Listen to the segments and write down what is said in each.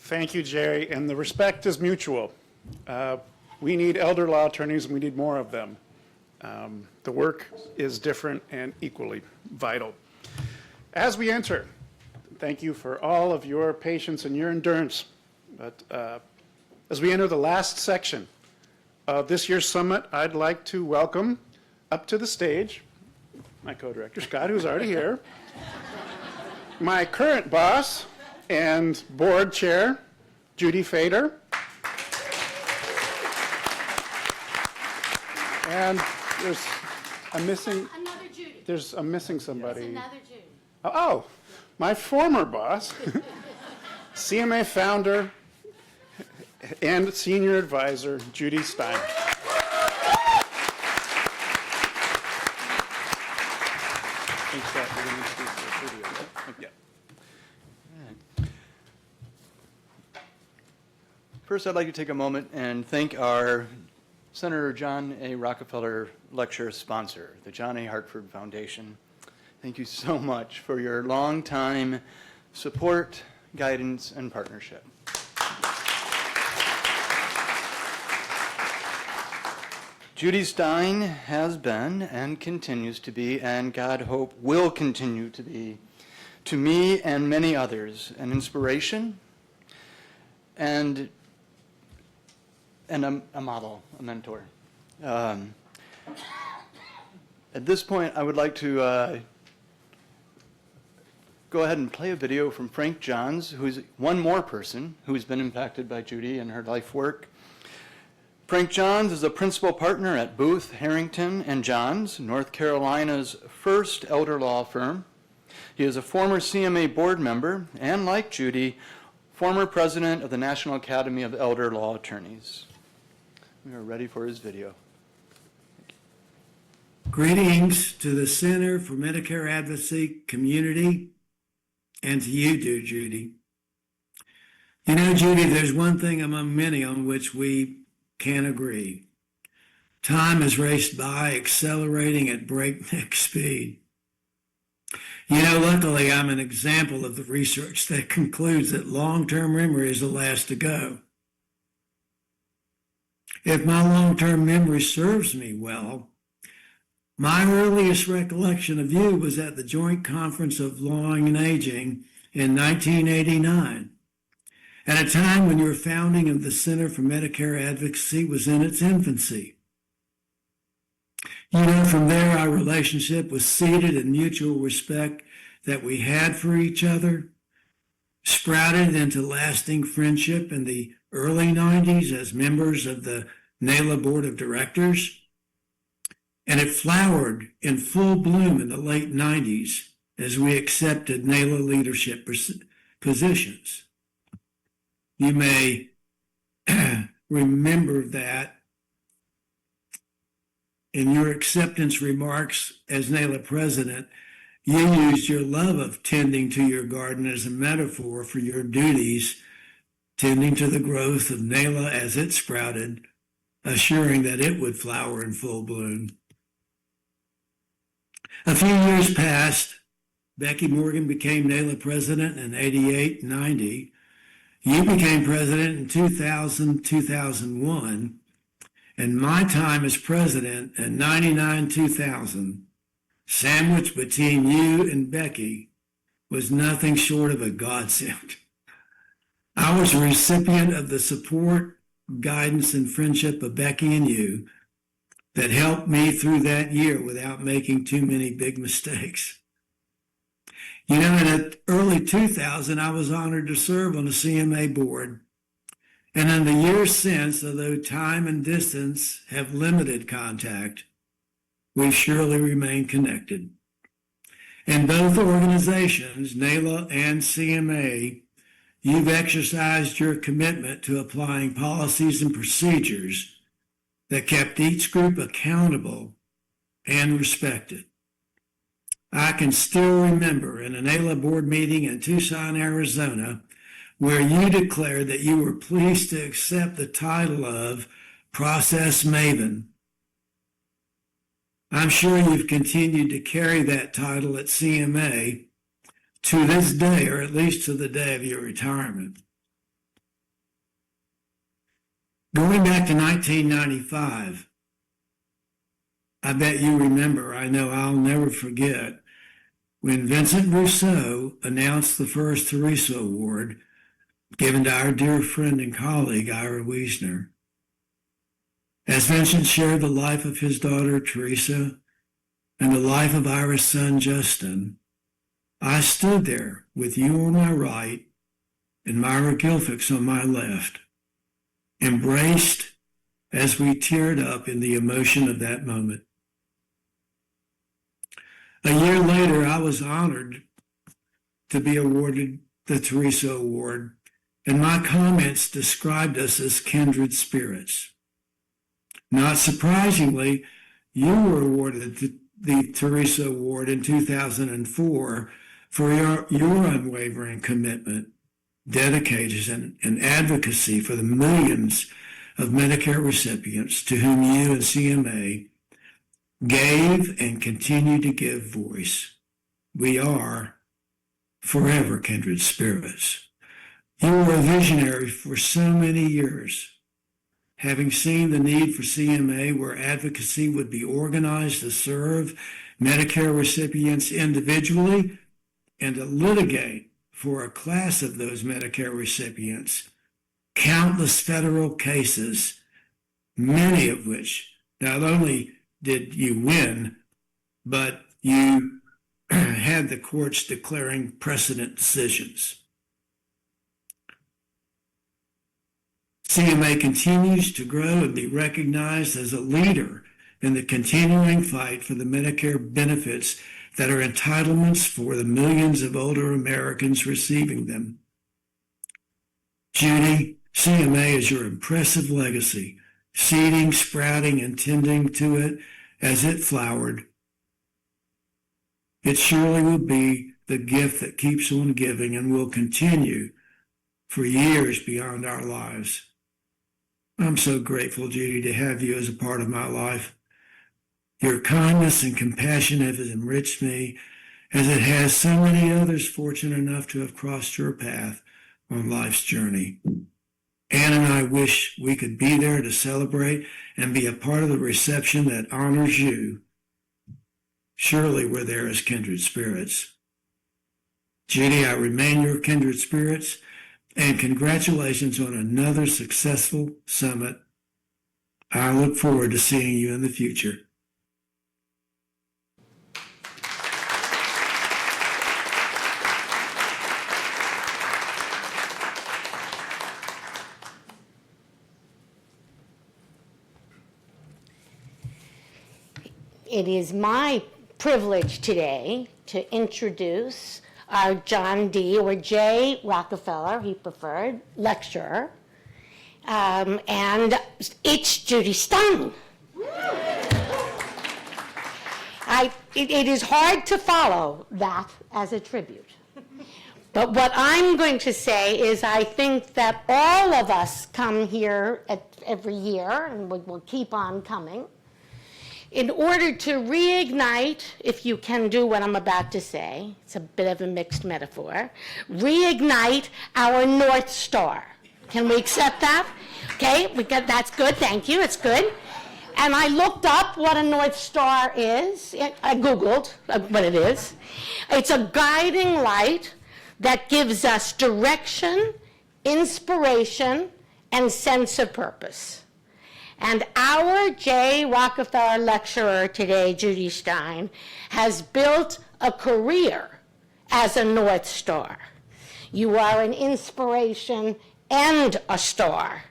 Thank you, Jerry, and the respect is mutual. We need elder law attorneys and we need more of them. The work is different and equally vital. As we enter, thank you for all of your patience and your endurance. But as we enter the last section of this year's summit, I'd like to welcome up to the stage my co-director, Scott, who's already here, my current boss and board chair, Judy Feder, and I'm missing somebody. There's another Judy. Oh, my former boss, CMA founder and senior advisor, Judy Stein. First, I'd like to take a moment and thank our Senator John A. Rockefeller Lecture sponsor, the John A. Hartford Foundation. Thank you so much for your long time support, guidance, and partnership. Judy Stein has been and continues to be, and God hope will continue to be, to me and many others, an inspiration and a model, a mentor. At this point, I would like to go ahead and play a video from Frank Johns, who's one more person who's been impacted by Judy and her life work. Frank Johns is a principal partner at Booth, Harrington & Johns, North Carolina's first elder law firm. He is a former CMA board member and, like Judy, former president of the National Academy of Elder Law Attorneys. We are ready for his video. Greetings to the Center for Medicare Advocacy community and to you, dear Judy. You know, Judy, there's one thing among many on which we can agree. Time has raced by, accelerating at breakneck speed. You know, luckily, I'm an example of the research that concludes that long-term memory is the last to go. If my long-term memory serves me well, my earliest recollection of you was at the Joint Conference of Law and Aging in 1989, at a time when your founding of the Center for Medicare Advocacy was in its infancy. You know, from there, our relationship was seated in mutual respect that we had for each other, sprouted into lasting friendship in the early 90s as members of the NALA Board of Directors, and it flowered in full bloom in the late 90s as we accepted NALA leadership positions. You may remember that in your acceptance remarks as NALA president, you used your love of tending to your garden as a metaphor for your duties, tending to the growth of NALA as it sprouted, assuring that it would flower in full bloom. A few years passed. Becky Morgan became NALA president in 88, 90. You became president in 2000, 2001. And my time as president in 99, 2000, sandwiched between you and Becky, was nothing short of a godsend. I was a recipient of the support, guidance, and friendship of Becky and you that helped me through that year without making too many big mistakes. You know, in the early 2000, I was honored to serve on the CMA board. And in the years since, although time and distance have limited contact, we surely remain connected. In both organizations, NALA and CMA, you've exercised your commitment to applying policies and procedures that kept each group accountable and respected. I can still remember in a NALA board meeting in Tucson, Arizona, where you declared that you were pleased to accept the title of Process Maven. I'm sure you've continued to carry that title at CMA to this day, or at least to the day of your retirement. Going back to 1995, I bet you remember, I know I'll never forget, when Vincent Rousseau announced the first Teresa Award given to our dear friend and colleague, Ira Wiesner. As Vincent shared the life of his daughter, Teresa, and the life of Ira's son, Justin, I stood there with you on my right and Myra Gilfix on my left, embraced as we teared up in the emotion of that moment. A year later, I was honored to be awarded the Teresa Award, and my comments described us as kindred spirits. Not surprisingly, you were awarded the Teresa Award in 2004 for your unwavering commitment, dedication, and advocacy for the millions of Medicare recipients to whom you and CMA gave and continue to give voice. We are forever kindred spirits. You were a visionary for so many years, having seen the need for CMA where advocacy would be organized to serve Medicare recipients individually and to litigate for a class of those Medicare recipients, countless federal cases, many of which not only did you win, but you had the courts declaring precedent decisions. CMA continues to grow and be recognized as a leader in the continuing fight for the Medicare benefits that are entitlements for the millions of older Americans receiving them. Judy, CMA is your impressive legacy, seeding, sprouting, and tending to it as it flowered. It surely will be the gift that keeps on giving and will continue for years beyond our lives. I'm so grateful, Judy, to have you as a part of my life. Your kindness and compassion have enriched me, as it has so many others fortunate enough to have crossed your path on life's journey. Ann and I wish we could be there to celebrate and be a part of the reception that honors you. Surely we're there as kindred spirits. Judy, I remain your kindred spirits, and congratulations on another successful summit. I look forward to seeing you in the future. It is my privilege today to introduce our John D., or Jay Rockefeller, he preferred, lecturer, and it's Judy Stein. It is hard to follow that as a tribute. But what I'm going to say is I think that all of us come here every year, and we'll keep on coming, in order to reignite, if you can do what I'm about to say, it's a bit of a mixed metaphor, reignite our North Star. Can we accept that? Okay, that's good, thank you, it's good. And I looked up what a North Star is. I Googled what it is. It's a guiding light that gives us direction, inspiration, and sense of purpose. And our Jay Rockefeller Lecturer today, Judy Stein, has built a career as a North Star. You are an inspiration and a star.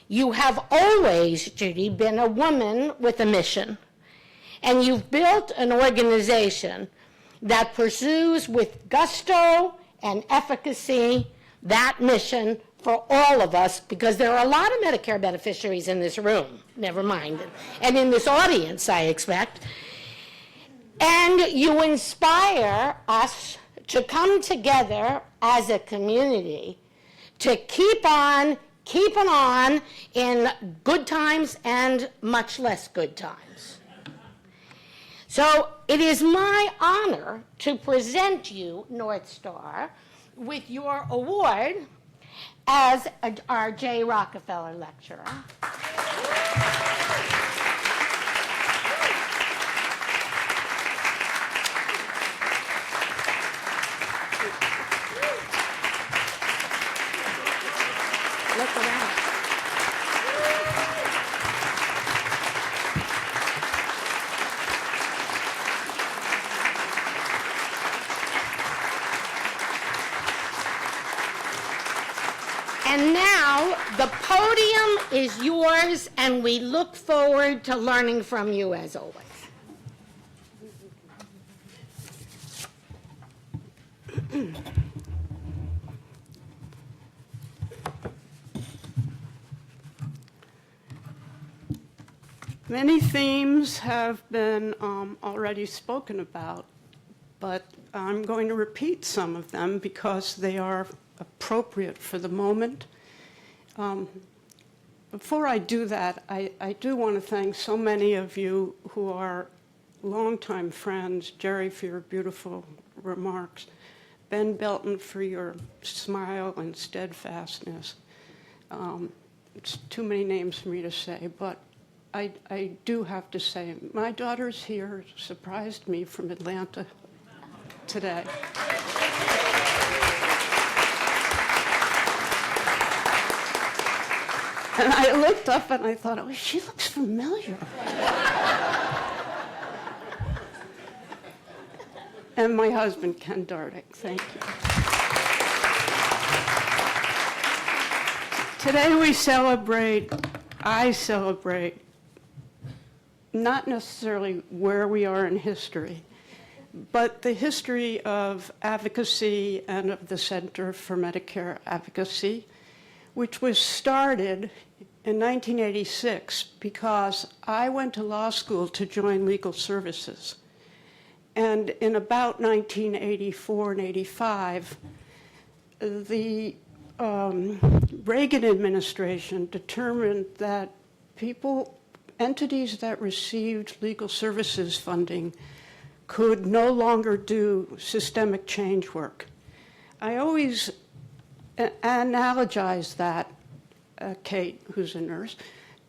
You have always, Judy, been a woman with a mission. And you've built an organization that pursues with gusto and efficacy that mission for all of us, because there are a lot of Medicare beneficiaries in this room, never mind, and in this audience, I expect. And you inspire us to come together as a community to keep on in good times and much less good times. So it is my honor to present you, North Star, with your award. as our Jay Rockefeller Lecturer. Look around. And now the podium is yours, and we look forward to learning from you as always. Many themes have been already spoken about, but I'm going to repeat some of them because they are appropriate for the moment. Before I do that, I do want to thank so many of you who are longtime friends, Jerry for your beautiful remarks, Ben Belton for your smile and steadfastness. It's too many names for me to say, but I do have to say, my daughter's here, surprised me from Atlanta today. And I looked up and I thought, oh, she looks familiar. And my husband, Ken Dardick, thank you. Today I celebrate, not necessarily where we are in history, but the history of advocacy and of the Center for Medicare Advocacy, which was started in 1986 because I went to law school to join legal services. And in about 1984 and 85, the Reagan administration determined that entities that received legal services funding could no longer do systemic change work. I always analogize that, Kate, who's a nurse,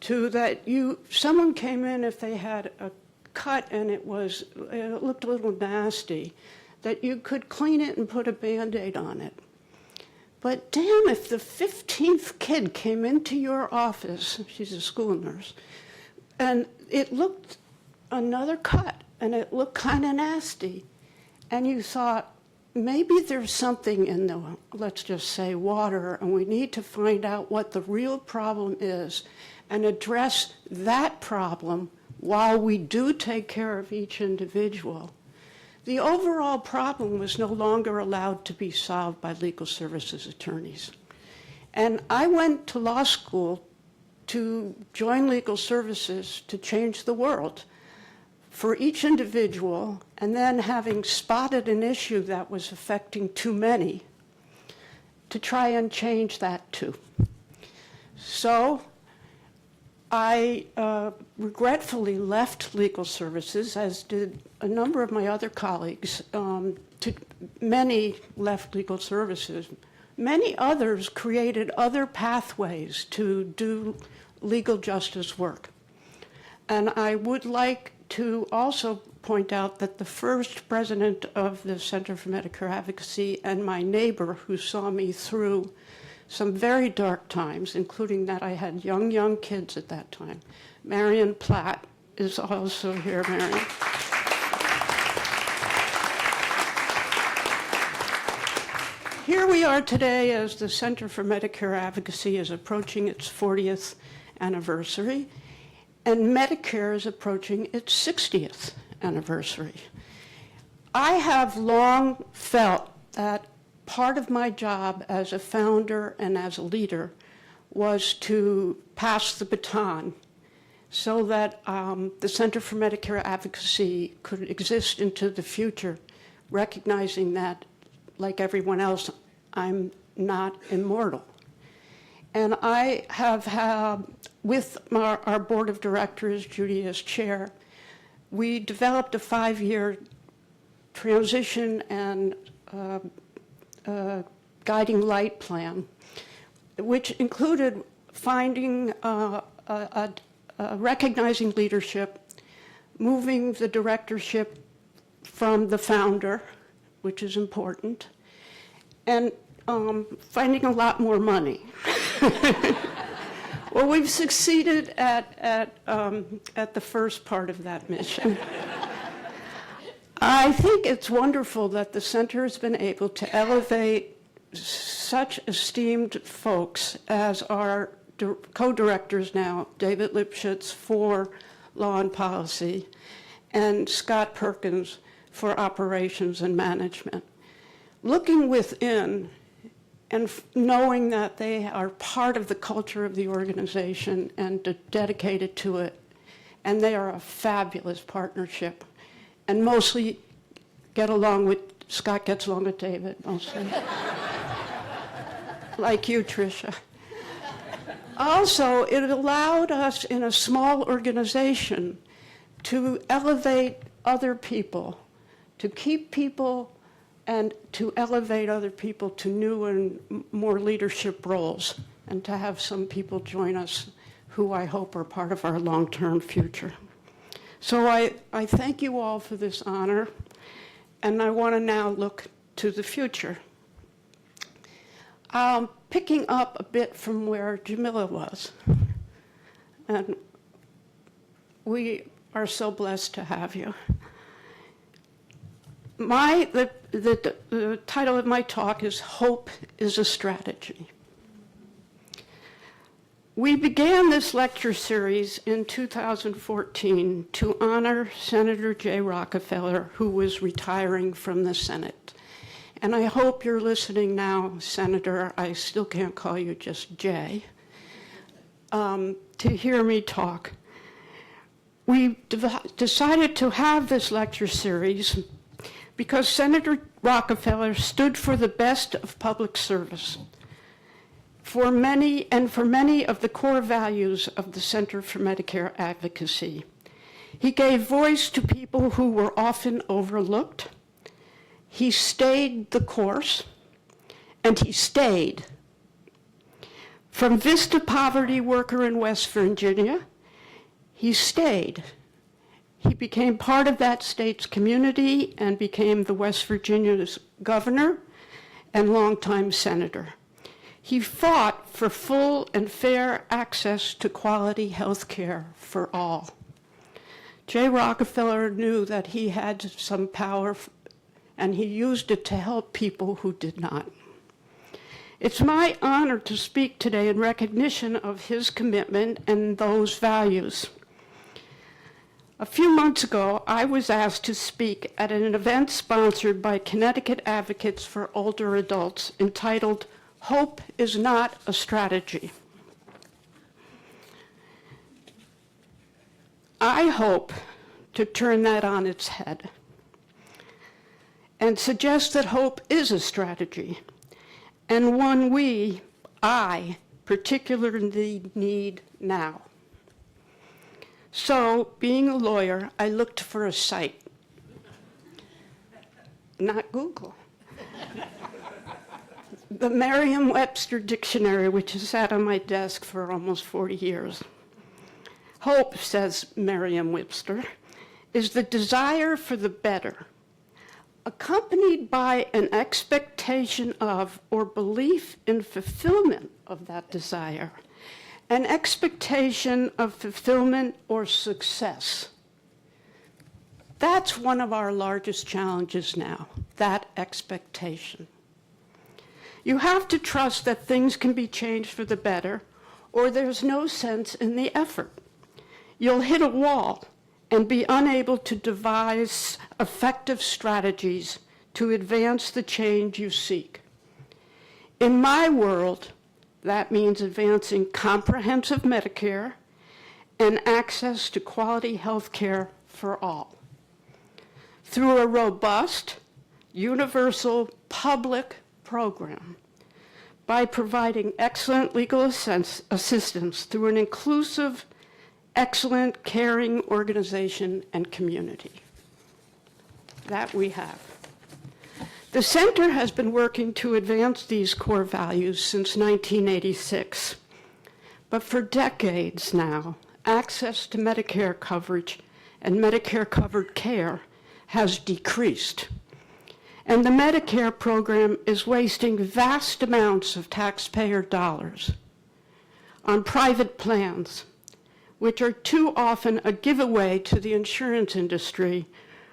to that someone came in if they had a cut and it looked a little nasty, that you could clean it and put a Band-Aid on it. But damn, if the 15th kid came into your office, she's a school nurse, and it looked another cut and it looked kind of nasty, and you thought, maybe there's something in the, let's just say, water, and we need to find out what the real problem is and address that problem while we do take care of each individual. The overall problem was no longer allowed to be solved by legal services attorneys. And I went to law school to join legal services to change the world for each individual, and then having spotted an issue that was affecting too many, to try and change that too. So I regretfully left legal services, as did a number of my other colleagues. Many left legal services. Many others created other pathways to do legal justice work. And I would like to also point out that the first president of the Center for Medicare Advocacy and my neighbor who saw me through some very dark times, including that I had young kids at that time, Marion Platt is also here, Marion. Here we are today as the Center for Medicare Advocacy is approaching its 40th anniversary, and Medicare is approaching its 60th anniversary. I have long felt that part of my job as a founder and as a leader was to pass the baton so that the Center for Medicare Advocacy could exist into the future, recognizing that, like everyone else, I'm not immortal. And I have had, with our board of directors, Judy as chair, we developed a 5-year transition and guiding light plan which included finding, recognizing leadership, moving the directorship from the founder, which is important, and finding a lot more money. Well, we've succeeded at the first part of that mission. I think it's wonderful that the center has been able to elevate such esteemed folks as our co-directors now, David Lipschitz for Law and Policy, and Scott Perkins for Operations and Management. Looking within and knowing that they are part of the culture of the organization and dedicated to it, and they are a fabulous partnership, and mostly get along with, Scott gets along with David, mostly. Like you, Tricia. Also, it allowed us in a small organization to elevate other people, to keep people and to elevate other people to new and more leadership roles, and to have some people join us who I hope are part of our long-term future. So I thank you all for this honor, and I want to now look to the future. Picking up a bit from where Jamila was, and we are so blessed to have you. The title of my talk is Hope is a Strategy. We began this lecture series in 2014 to honor Senator Jay Rockefeller, who was retiring from the Senate. And I hope you're listening now, Senator, I still can't call you just Jay, to hear me talk. We decided to have this lecture series because Senator Rockefeller stood for the best of public service for many of the core values of the Center for Medicare Advocacy. He gave voice to people who were often overlooked. He stayed the course, and he stayed. From Vista poverty worker in West Virginia, he stayed. He became part of that state's community and became the West Virginia's governor and longtime senator. He fought for full and fair access to quality health care for all. Jay Rockefeller knew that he had some power, and he used it to help people who did not. It's my honor to speak today in recognition of his commitment and those values. A few months ago, I was asked to speak at an event sponsored by Connecticut Advocates for Older Adults entitled, Hope is Not a Strategy. I hope to turn that on its head and suggest that hope is a strategy, and one I particularly need now. So, being a lawyer, I looked for a site, not Google. The Merriam-Webster dictionary, which has sat on my desk for almost 40 years. Hope, says Merriam-Webster, is the desire for the better, accompanied by an expectation of or belief in fulfillment of that desire, an expectation of fulfillment or success. That's one of our largest challenges now, that expectation. You have to trust that things can be changed for the better, or there's no sense in the effort. You'll hit a wall and be unable to devise effective strategies to advance the change you seek. In my world, that means advancing comprehensive Medicare and access to quality health care for all through a robust, universal public program by providing excellent legal assistance through an inclusive, excellent, caring organization and community. That we have. The center has been working to advance these core values since 1986. But for decades now, access to Medicare coverage and Medicare-covered care has decreased. And the Medicare program is wasting vast amounts of taxpayer dollars on private plans, which are too often a giveaway to the insurance industry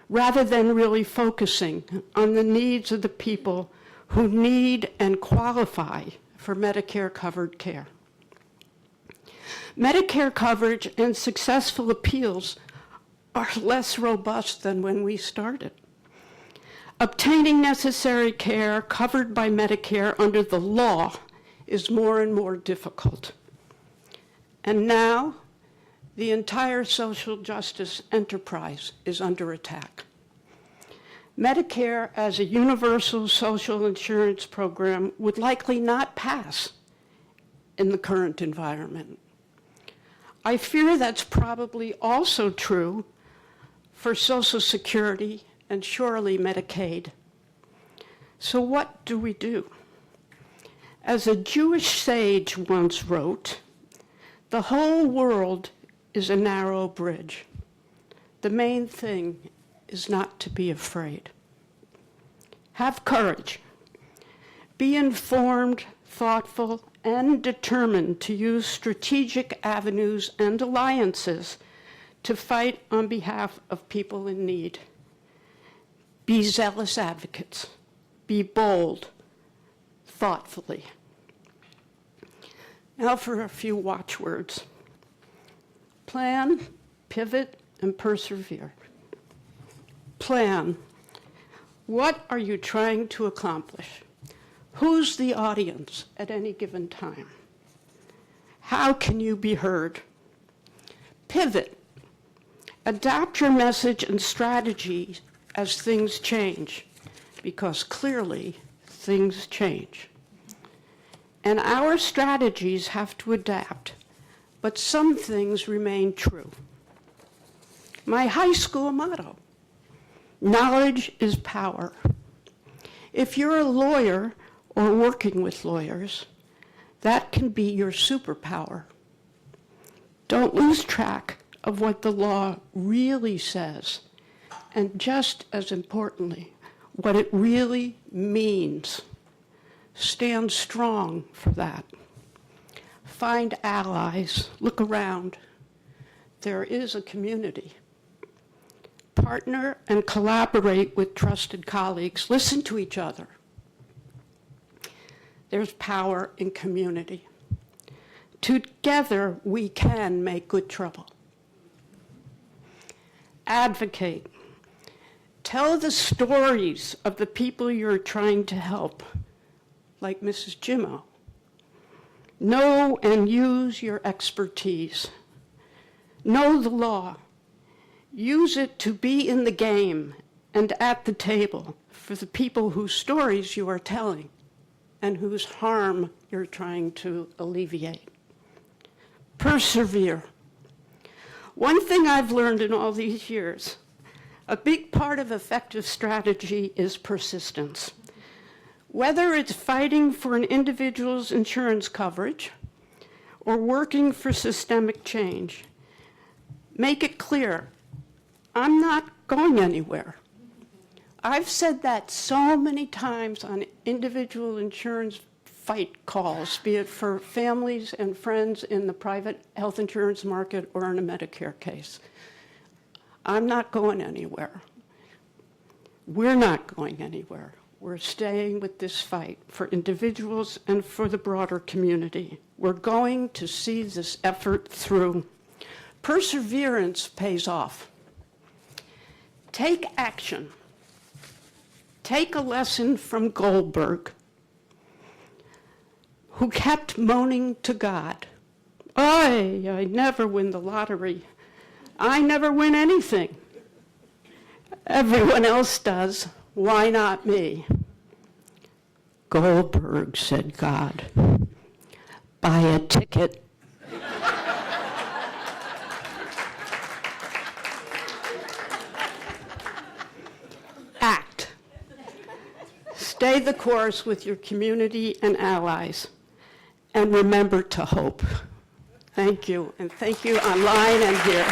rather than really focusing on the needs of the people who need and qualify for Medicare-covered care. Medicare coverage and successful appeals are less robust than when we started. Obtaining necessary care covered by Medicare under the law is more and more difficult. And now, the entire social justice enterprise is under attack. Medicare as a universal social insurance program would likely not pass in the current environment. I fear that's probably also true for Social Security and surely Medicaid. So what do we do? As a Jewish sage once wrote, the whole world is a narrow bridge. The main thing is not to be afraid. Have courage. Be informed, thoughtful, and determined to use strategic avenues and alliances to fight on behalf of people in need. Be zealous advocates. Be bold, thoughtfully. Now for a few watchwords. Plan, pivot, and persevere. Plan. What are you trying to accomplish? Who's the audience at any given time? How can you be heard? Pivot. Adapt your message and strategy as things change, because clearly things change. And our strategies have to adapt, but some things remain true. My high school motto, knowledge is power. If you're a lawyer or working with lawyers, that can be your superpower. Don't lose track of what the law really says, and just as importantly, what it really means. Stand strong for that. Find allies. Look around. There is a community. Partner and collaborate with trusted colleagues. Listen to each other. There's power in community. Together, we can make good trouble. Advocate. Tell the stories of the people you're trying to help, like Mrs. Jimmo. Know and use your expertise. Know the law. Use it to be in the game and at the table for the people whose stories you are telling and whose harm you're trying to alleviate. Persevere. One thing I've learned in all these years, a big part of effective strategy is persistence. Whether it's fighting for an individual's insurance coverage or working for systemic change, make it clear, I'm not going anywhere. I've said that so many times on individual insurance fight calls, be it for families and friends in the private health insurance market or in a Medicare case. I'm not going anywhere. We're not going anywhere. We're staying with this fight for individuals and for the broader community. We're going to see this effort through. Perseverance pays off. Take action. Take a lesson from Goldberg, who kept moaning to God, I never win the lottery. I never win anything. Everyone else does. Why not me? Goldberg, said God, buy a ticket. Act. Stay the course with your community and allies. And remember to hope. Thank you, and thank you online and here.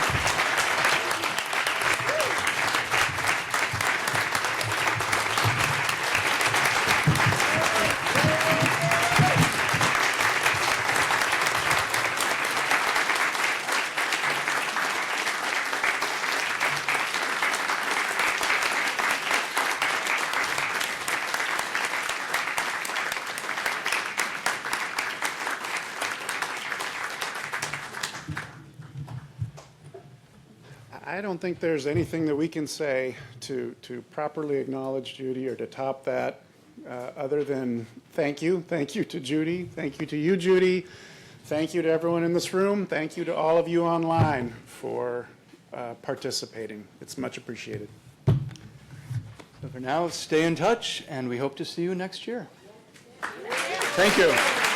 I don't think there's anything that we can say to properly acknowledge Judy or to top that, other than thank you. Thank you to Judy. Thank you to you, Judy. Thank you to everyone in this room. Thank you to all of you online for participating. It's much appreciated. So for now, stay in touch, and we hope to see you next year. Thank you.